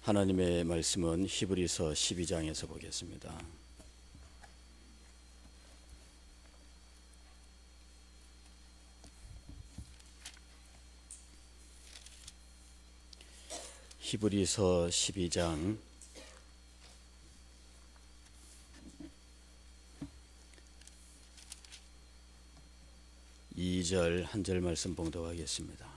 하나님의 말씀은 히브리서 12장에서 보겠습니다. 히브리서 12장 2절 한 절 말씀 봉독하겠습니다.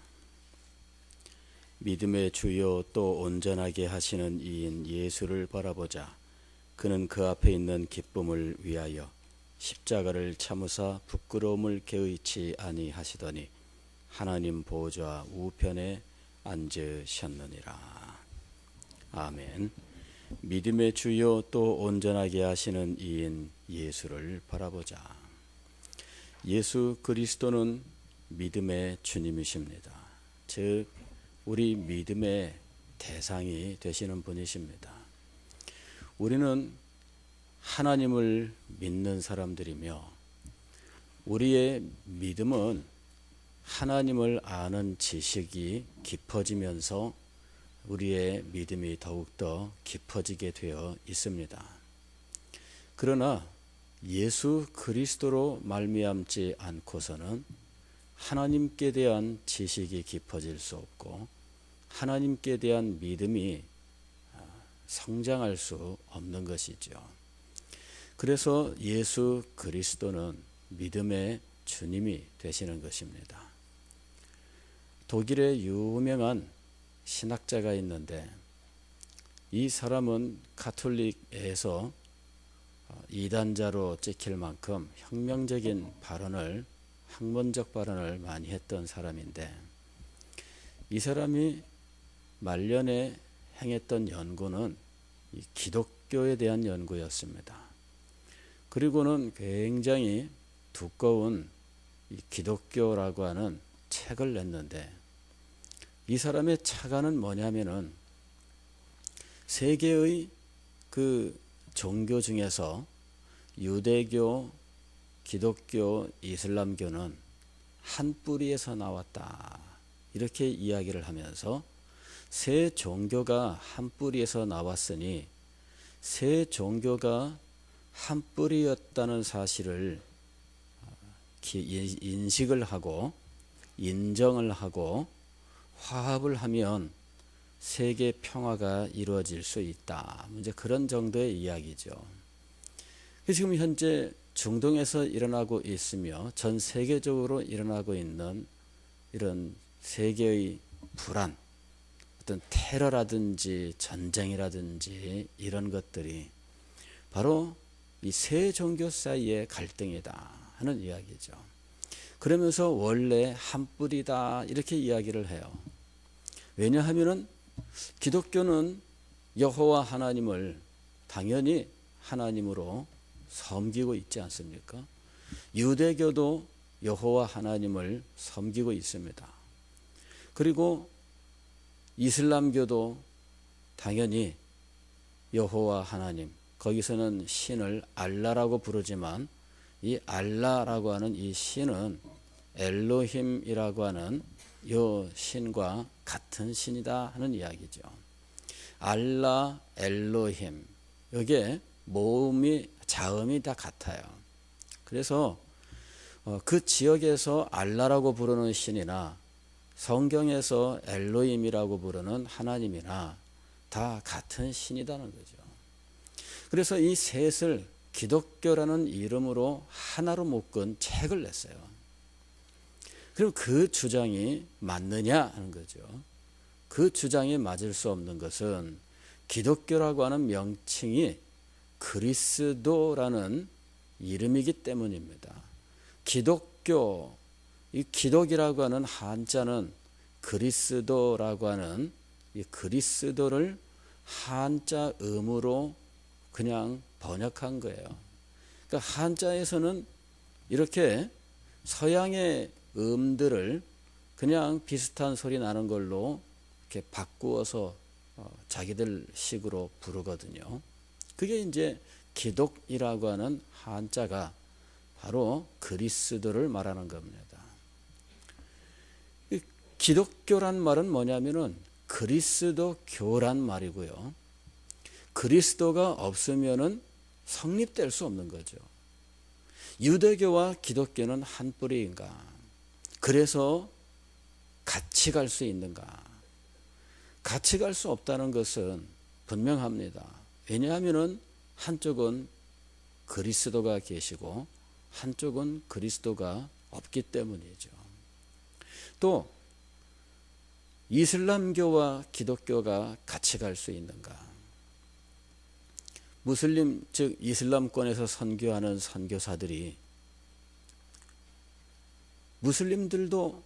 믿음의 주요 또 온전하게 하시는 이인 예수를 바라보자. 그는 그 앞에 있는 기쁨을 위하여 십자가를 참으사 부끄러움을 개의치 아니하시더니 하나님 보좌 우편에 앉으셨느니라. 아멘. 믿음의 주요 또 온전하게 하시는 이인 예수를 바라보자. 예수 그리스도는 믿음의 주님이십니다. 즉 우리 믿음의 대상이 되시는 분이십니다. 우리는 하나님을 믿는 사람들이며 우리의 믿음은 하나님을 아는 지식이 깊어지면서 우리의 믿음이 더욱더 깊어지게 되어 있습니다. 그러나 예수 그리스도로 말미암지 않고서는 하나님께 대한 지식이 깊어질 수 없고 하나님께 대한 믿음이 성장할 수 없는 것이죠. 그래서 예수 그리스도는 믿음의 주님이 되시는 것입니다. 독일의 유명한 신학자가 있는데 이 사람은 가톨릭에서 이단자로 찍힐 만큼 혁명적인 발언을, 학문적 발언을 많이 했던 사람인데 이 사람이 말년에 행했던 연구는 이 기독교에 대한 연구였습니다. 그리고는 굉장히 두꺼운 이 기독교라고 하는 책을 냈는데 이 사람의 차가는 뭐냐면은 세계의 그 종교 중에서 유대교, 기독교, 이슬람교는 한 뿌리에서 나왔다. 이렇게 이야기를 하면서 세 종교가 한 뿌리에서 나왔으니 세 종교가 한 뿌리였다는 사실을 인식을 하고 인정을 하고 화합을 하면 세계 평화가 이루어질 수 있다. 이제 그런 정도의 이야기죠. 지금 현재 중동에서 일어나고 있으며 전 세계적으로 일어나고 있는 이런 세계의 불안, 어떤 테러라든지 전쟁이라든지 이런 것들이 바로 이 세 종교 사이의 갈등이다 하는 이야기죠. 그러면서 원래 한 뿌리다 이렇게 이야기를 해요. 왜냐하면은 기독교는 여호와 하나님을 당연히 하나님으로 섬기고 있지 않습니까? 유대교도 여호와 하나님을 섬기고 있습니다. 그리고 이슬람교도 당연히 여호와 하나님, 거기서는 신을 알라라고 부르지만 이 알라라고 하는 이 신은 엘로힘이라고 하는 이 신과 같은 신이다 하는 이야기죠. 알라, 엘로힘, 이게 모음이 자음이 다 같아요. 그래서 그 지역에서 알라라고 부르는 신이나 성경에서 엘로힘이라고 부르는 하나님이나 다 같은 신이라는 거죠. 그래서 이 셋을 기독교라는 이름으로 하나로 묶은 책을 냈어요. 그럼 그 주장이 맞느냐 하는 거죠. 그 주장이 맞을 수 없는 것은 기독교라고 하는 명칭이 그리스도라는 이름이기 때문입니다. 기독교, 이 기독이라고 하는 한자는 그리스도라고 하는 이 그리스도를 한자 음으로 그냥 번역한 거예요. 그러니까 한자에서는 이렇게 서양의 음들을 그냥 비슷한 소리 나는 걸로 이렇게 바꾸어서 자기들 식으로 부르거든요. 그게 이제 기독이라고 하는 한자가 바로 그리스도를 말하는 겁니다. 기독교란 말은 뭐냐면은 그리스도교란 말이고요. 그리스도가 없으면은 성립될 수 없는 거죠. 유대교와 기독교는 한 뿌리인가? 그래서 같이 갈 수 있는가? 같이 갈 수 없다는 것은 분명합니다. 왜냐하면은 한쪽은 그리스도가 계시고 한쪽은 그리스도가 없기 때문이죠. 또 이슬람교와 기독교가 같이 갈 수 있는가? 무슬림 즉 이슬람권에서 선교하는 선교사들이 무슬림들도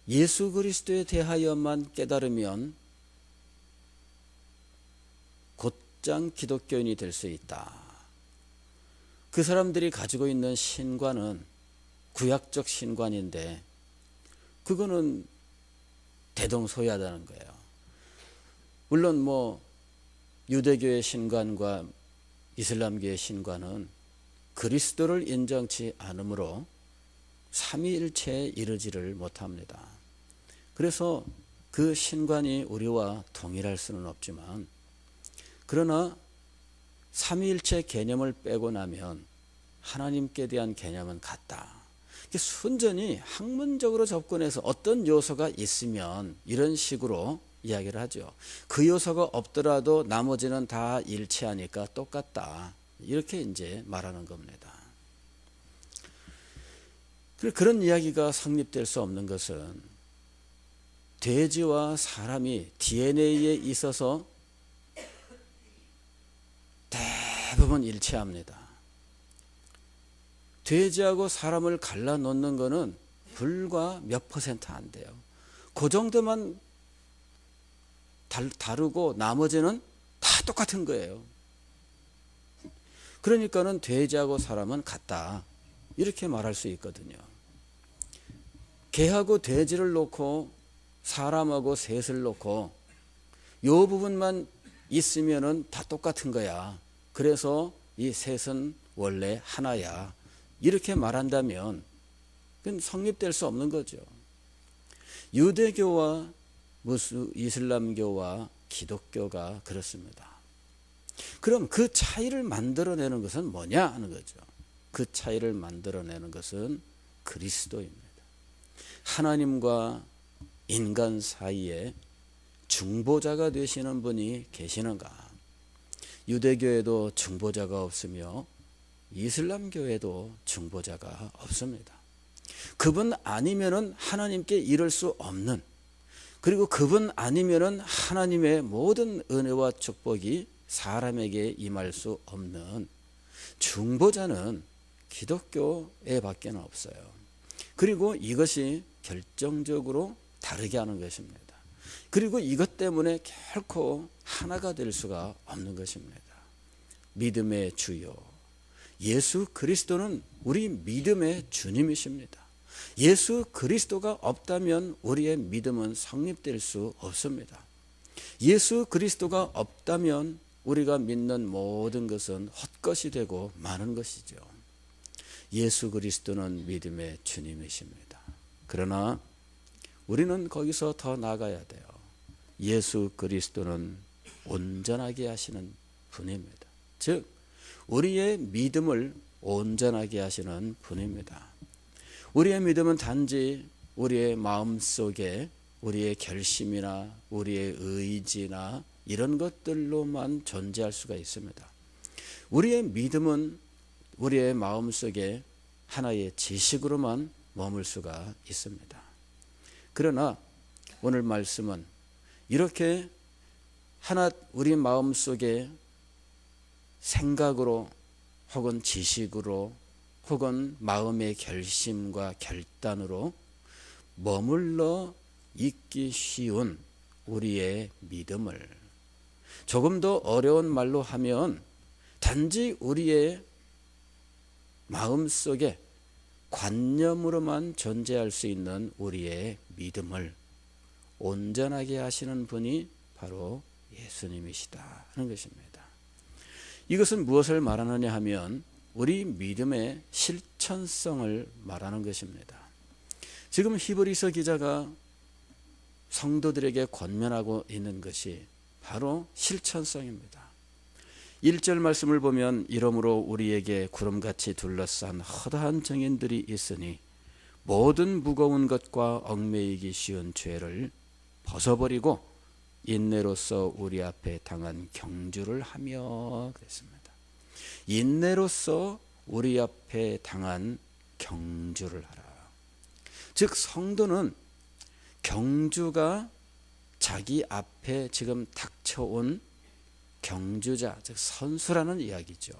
예수 그리스도에 대하여만 깨달으면 곧장 기독교인이 될 수 있다. 그 사람들이 가지고 있는 신관은 구약적 신관인데 그거는 대동소이하다는 거예요. 물론 유대교의 신관과 이슬람교의 신관은 그리스도를 인정치 않으므로 삼위일체에 이르지를 못합니다. 그래서 그 신관이 우리와 동일할 수는 없지만 그러나 삼위일체 개념을 빼고 나면 하나님께 대한 개념은 같다. 순전히 학문적으로 접근해서 어떤 요소가 있으면 이런 식으로 이야기를 하죠. 그 요소가 없더라도 나머지는 다 일치하니까 똑같다. 이렇게 이제 말하는 겁니다. 그런 이야기가 성립될 수 없는 것은 돼지와 사람이 DNA에 있어서 대부분 일치합니다. 돼지하고 사람을 갈라놓는 것은 불과 몇 퍼센트 안 돼요. 그 정도만 다르고 나머지는 다 똑같은 거예요. 그러니까는 돼지하고 사람은 같다. 이렇게 말할 수 있거든요. 개하고 돼지를 놓고 사람하고 셋을 놓고 이 부분만 있으면은 다 똑같은 거야. 그래서 이 셋은 원래 하나야. 이렇게 말한다면 그건 성립될 수 없는 거죠. 유대교와 이슬람교와 기독교가 그렇습니다. 그럼 그 차이를 만들어내는 것은 뭐냐 하는 거죠. 그 차이를 만들어내는 것은 그리스도입니다. 하나님과 인간 사이에 중보자가 되시는 분이 계시는가? 유대교에도 중보자가 없으며 이슬람교에도 중보자가 없습니다. 그분 아니면은 하나님께 이를 수 없는, 그리고 그분 아니면은 하나님의 모든 은혜와 축복이 사람에게 임할 수 없는 중보자는 기독교에 밖에 없어요. 그리고 이것이 결정적으로 다르게 하는 것입니다. 그리고 이것 때문에 결코 하나가 될 수가 없는 것입니다. 믿음의 주요 예수 그리스도는 우리 믿음의 주님이십니다. 예수 그리스도가 없다면 우리의 믿음은 성립될 수 없습니다. 예수 그리스도가 없다면 우리가 믿는 모든 것은 헛것이 되고 마는 것이죠. 예수 그리스도는 믿음의 주님이십니다. 그러나 우리는 거기서 더 나아가야 돼요. 예수 그리스도는 온전하게 하시는 분입니다. 즉 우리의 믿음을 온전하게 하시는 분입니다. 우리의 믿음은 단지 우리의 마음속에 우리의 결심이나 우리의 의지나 이런 것들로만 존재할 수가 있습니다. 우리의 믿음은 우리의 마음속에 하나의 지식으로만 머물 수가 있습니다. 그러나 오늘 말씀은 이렇게 하나 우리 마음속에 생각으로 혹은 지식으로 혹은 마음의 결심과 결단으로 머물러 있기 쉬운 우리의 믿음을 조금 더 어려운 말로 하면 단지 우리의 마음속에 관념으로만 존재할 수 있는 우리의 믿음을 온전하게 하시는 분이 바로 예수님이시다 하는 것입니다. 이것은 무엇을 말하느냐 하면 우리 믿음의 실천성을 말하는 것입니다. 지금 히브리서 기자가 성도들에게 권면하고 있는 것이 바로 실천성입니다. 1절 말씀을 보면 이러므로 우리에게 구름같이 둘러싼 허다한 증인들이 있으니 모든 무거운 것과 얽매이기 쉬운 죄를 벗어버리고 인내로서 우리 앞에 당한 경주를 하며 그랬습니다. 인내로서 우리 앞에 당한 경주를 하라. 즉 성도는 경주가 자기 앞에 지금 닥쳐온 경주자, 즉 선수라는 이야기죠.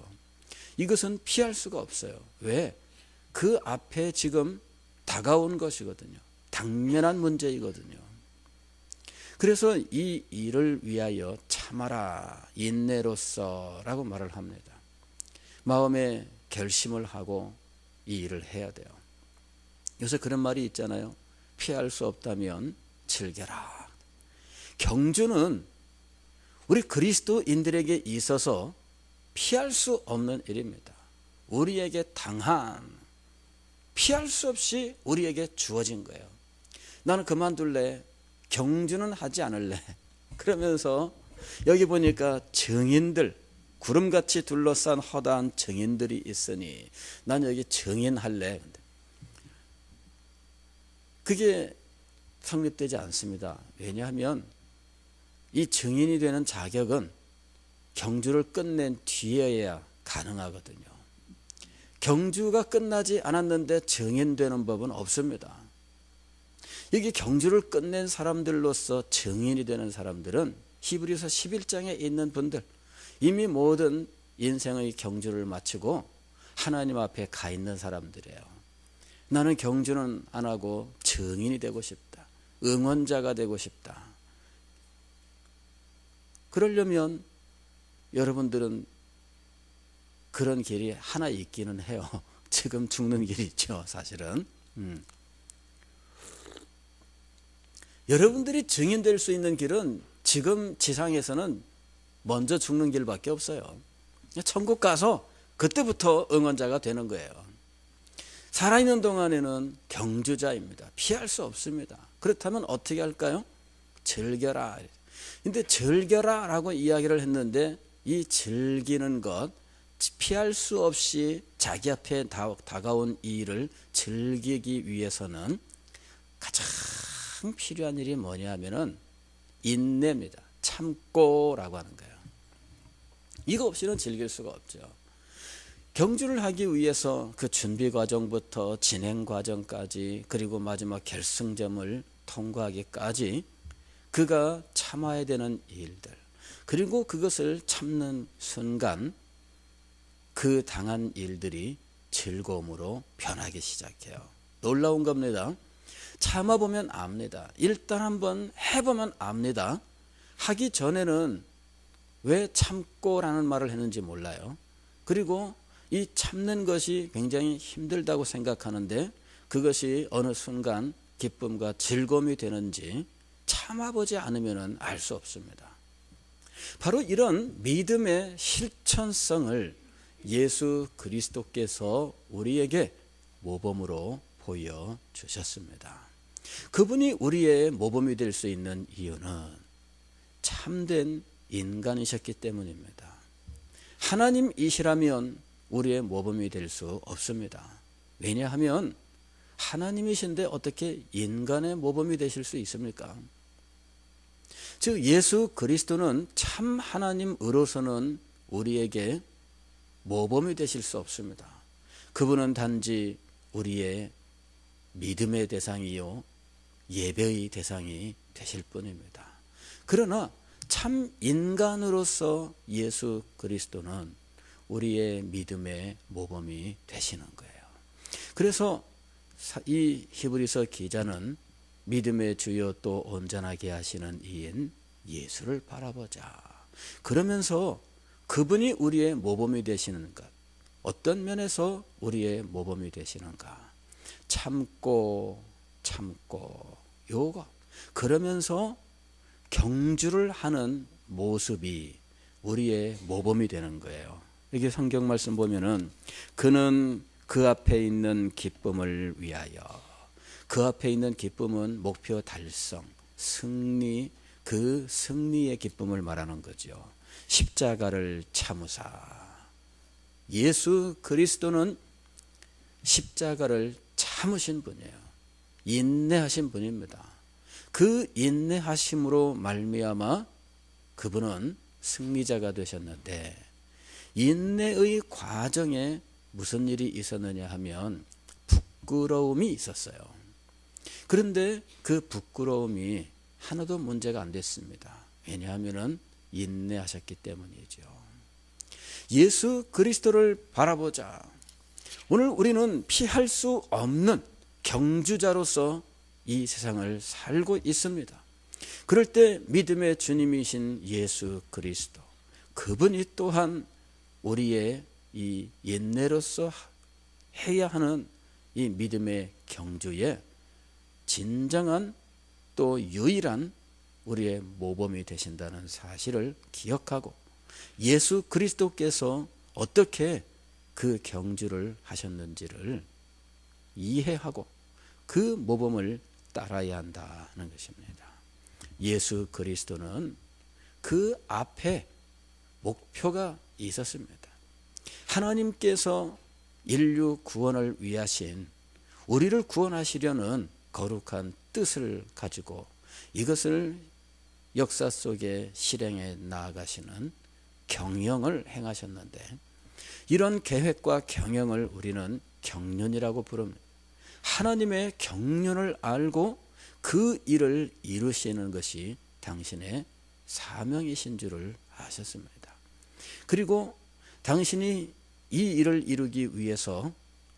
이것은 피할 수가 없어요. 왜? 그 앞에 지금 다가온 것이거든요. 당면한 문제이거든요. 그래서 이 일을 위하여 참아라, 인내로써 라고 말을 합니다. 마음에 결심을 하고 이 일을 해야 돼요. 요새 그런 말이 있잖아요. 피할 수 없다면 즐겨라. 경주는 우리 그리스도인들에게 있어서 피할 수 없는 일입니다. 우리에게 당한, 피할 수 없이 우리에게 주어진 거예요. 나는 그만둘래, 경주는 하지 않을래. 그러면서 여기 보니까 증인들, 구름같이 둘러싼 허다한 증인들이 있으니 난 여기 증인할래. 그게 성립되지 않습니다. 왜냐하면 이 증인이 되는 자격은 경주를 끝낸 뒤에야 가능하거든요. 경주가 끝나지 않았는데 증인되는 법은 없습니다. 여기 경주를 끝낸 사람들로서 증인이 되는 사람들은 히브리서 11장에 있는 분들, 이미 모든 인생의 경주를 마치고 하나님 앞에 가 있는 사람들이에요. 나는 경주는 안 하고 증인이 되고 싶다. 응원자가 되고 싶다. 그러려면 여러분들은 그런 길이 하나 있기는 해요. 지금 죽는 길이 있죠, 사실은. 여러분들이 증인될 수 있는 길은 지금 지상에서는 먼저 죽는 길밖에 없어요. 천국 가서 그때부터 응원자가 되는 거예요. 살아있는 동안에는 경주자입니다. 피할 수 없습니다. 그렇다면 어떻게 할까요? 즐겨라. 근데 즐겨라 라고 이야기를 했는데 이 즐기는 것, 피할 수 없이 자기 앞에 다가온 이 일을 즐기기 위해서는 가장 필요한 일이 뭐냐 하면은 인내입니다. 참고라고 하는 거예요. 이거 없이는 즐길 수가 없죠. 경주를 하기 위해서 그 준비 과정부터 진행 과정까지 그리고 마지막 결승점을 통과하기까지 그가 참아야 되는 일들, 그리고 그것을 참는 순간 그 당한 일들이 즐거움으로 변하기 시작해요. 놀라운 겁니다. 참아보면 압니다. 일단 한번 해보면 압니다. 하기 전에는 왜 참고라는 말을 했는지 몰라요. 그리고 이 참는 것이 굉장히 힘들다고 생각하는데 그것이 어느 순간 기쁨과 즐거움이 되는지 참아보지 않으면 알 수 없습니다. 바로 이런 믿음의 실천성을 예수 그리스도께서 우리에게 모범으로 보여주셨습니다. 그분이 우리의 모범이 될 수 있는 이유는 참된 인간이셨기 때문입니다. 하나님이시라면 우리의 모범이 될 수 없습니다. 왜냐하면 하나님이신데 어떻게 인간의 모범이 되실 수 있습니까? 즉 예수 그리스도는 참 하나님으로서는 우리에게 모범이 되실 수 없습니다. 그분은 단지 우리의 믿음의 대상이요 예배의 대상이 되실 뿐입니다. 그러나 참 인간으로서 예수 그리스도는 우리의 믿음의 모범이 되시는 거예요. 그래서 이 히브리서 기자는 믿음의 주요 또 온전하게 하시는 이인 예수를 바라보자. 그러면서 그분이 우리의 모범이 되시는 것, 어떤 면에서 우리의 모범이 되시는가? 참고 요거. 그러면서 경주를 하는 모습이 우리의 모범이 되는 거예요. 여기 성경 말씀 보면은 그는 그 앞에 있는 기쁨을 위하여, 그 앞에 있는 기쁨은 목표 달성, 승리, 그 승리의 기쁨을 말하는 거죠. 십자가를 참으사. 예수 그리스도는 십자가를 참으신 분이에요. 인내하신 분입니다. 그 인내하심으로 말미암아 그분은 승리자가 되셨는데, 인내의 과정에 무슨 일이 있었느냐 하면 부끄러움이 있었어요. 그런데 그 부끄러움이 하나도 문제가 안 됐습니다. 왜냐하면 인내하셨기 때문이죠. 예수 그리스도를 바라보자. 오늘 우리는 피할 수 없는 경주자로서 이 세상을 살고 있습니다. 그럴 때 믿음의 주님이신 예수 그리스도, 그분이 또한 우리의 이 인내로서 해야 하는 이 믿음의 경주에 진정한 또 유일한 우리의 모범이 되신다는 사실을 기억하고, 예수 그리스도께서 어떻게 그 경주를 하셨는지를 이해하고 그 모범을 따라야 한다는 것입니다. 예수 그리스도는 그 앞에 목표가 있었습니다. 하나님께서 인류 구원을 위하신, 우리를 구원하시려는 거룩한 뜻을 가지고 이것을 역사 속에 실행해 나아가시는 경영을 행하셨는데, 이런 계획과 경영을 우리는 경륜이라고 부릅니다. 하나님의 경륜을 알고 그 일을 이루시는 것이 당신의 사명이신 줄을 아셨습니다. 그리고 당신이 이 일을 이루기 위해서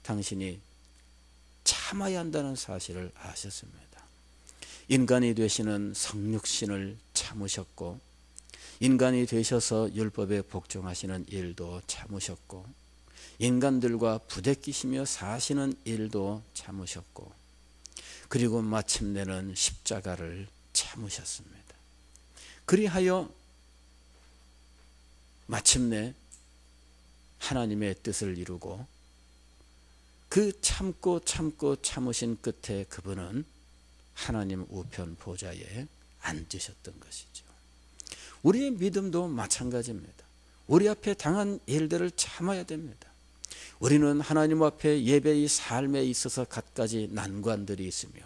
당신이 참아야 한다는 사실을 아셨습니다. 인간이 되시는 성육신을 참으셨고, 인간이 되셔서 율법에 복종하시는 일도 참으셨고, 인간들과 부대끼시며 사시는 일도 참으셨고, 그리고 마침내는 십자가를 참으셨습니다. 그리하여 마침내 하나님의 뜻을 이루고, 그 참고 참으신 끝에 그분은 하나님 우편 보좌에 앉으셨던 것이죠. 우리의 믿음도 마찬가지입니다. 우리 앞에 당한 일들을 참아야 됩니다. 우리는 하나님 앞에 예배의 삶에 있어서 갖가지 난관들이 있으며,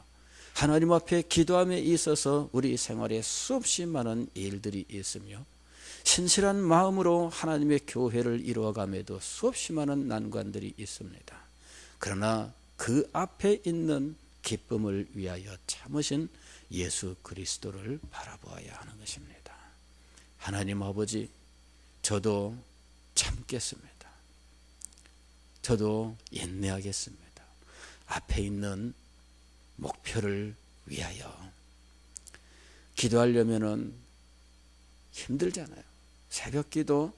하나님 앞에 기도함에 있어서 우리 생활에 수없이 많은 일들이 있으며, 신실한 마음으로 하나님의 교회를 이루어감에도 수없이 많은 난관들이 있습니다. 그러나 그 앞에 있는 기쁨을 위하여 참으신 예수 그리스도를 바라보아야 하는 것입니다. 하나님 아버지, 저도 참겠습니다. 저도 인내하겠습니다. 앞에 있는 목표를 위하여. 기도하려면은 힘들잖아요. 새벽 기도,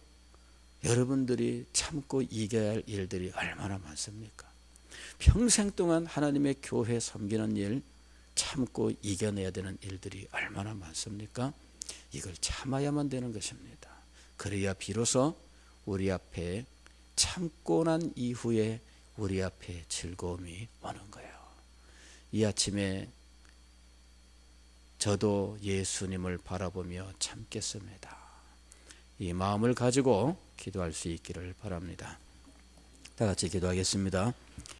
여러분들이 참고 이겨야 할 일들이 얼마나 많습니까? 평생 동안 하나님의 교회 섬기는 일, 참고 이겨내야 되는 일들이 얼마나 많습니까? 이걸 참아야만 되는 것입니다. 그래야 비로소 우리 앞에 참고 난 이후에 우리 앞에 즐거움이 오는 거예요. 이 아침에 저도 예수님을 바라보며 참겠습니다. 이 마음을 가지고 기도할 수 있기를 바랍니다. 다 같이 기도하겠습니다.